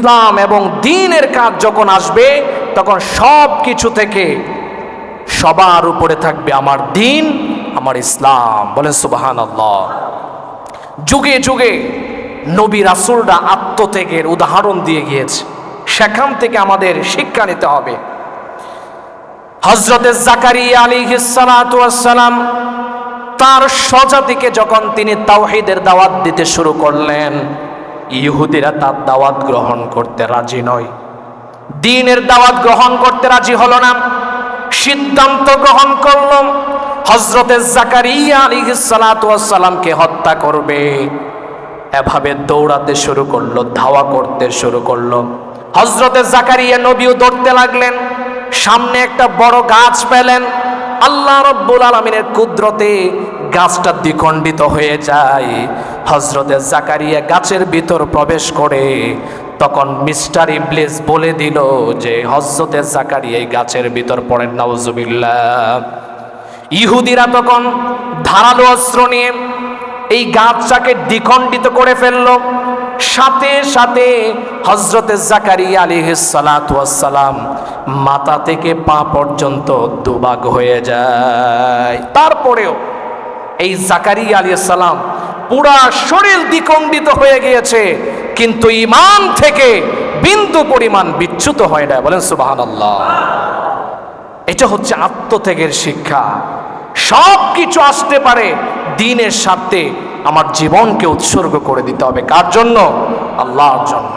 ইসলাম এবং দ্বীনের কাজ যখন আসবে তখন সব কিছু থেকে সবার উপরে থাকবে আমার দ্বীন, আমার ইসলাম। বলেন সুবহানাল্লাহ। যুগে যুগে নবী রাসূলরা আত্মত্যাগের উদাহরণ দিয়ে গিয়েছে, সেখান থেকে আমাদের শিক্ষা নিতে হবে। হযরতে জাকারিয়া আলাইহিস সালাতু ওয়াস সালাম তার স্বজাতিকে যখন তিনি তাওহীদের দাওয়াত দিতে শুরু করলেন, ইহুদিরা তার দাওয়াত গ্রহণ করতে রাজি নয়, দ্বীনের দাওয়াত গ্রহণ করতে রাজি হলো না। সিদ্ধান্ত গ্রহণ করল হযরতে জাকারিয়া আলাইহিস সালাতু ওয়াস সালামকে হত্যা করবে। এভাবে দৌড়াতে শুরু করলো, ধাওয়া করতে শুরু করলো। হযরতে জাকারিয়া নবীও দৌড়তে লাগলেন। সামনে একটা বড় গাছ পেলেন, আল্লাহ রাব্বুল আলামিনের কুদরতে গাছটা দ্বিখণ্ডিত হয়ে যায়। হযরতে জাকারিয়া গাছের ভিতর প্রবেশ করে তখন মিস্টার ইবলিস বলে দিল যে হযরতে জাকারিয়া এই গাছের ভিতর পড়েন, নাউজুবিল্লাহ। ইহুদিরা তখন ধারালো অস্ত্র নিয়ে এই গাছটাকে দ্বিখণ্ডিত করে ফেলল। সাথে সাথে হযরতে জাকারিয়া আলাইহিস সালাতু ওয়াস সালাম মাথা থেকে পা পর্যন্ত দুভাগ হয়ে যায়। তারপরেও এই জাকারিয়া আলাইহিস সালাম পুরা শরীর দ্বিখণ্ডিত হয়ে গিয়েছে, কিন্তু ঈমান থেকে বিন্দু পরিমাণ বিচ্যুত হয় না। বলেন সুবহানাল্লাহ। এটা হচ্ছে আত্মত্যাগের শিক্ষা। সব কিছু আসতে পারে, দ্বীনের স্বার্থে আমার জীবনকে উৎসর্গ করে দিতে হবে। কার জন্য? আল্লাহর জন্য।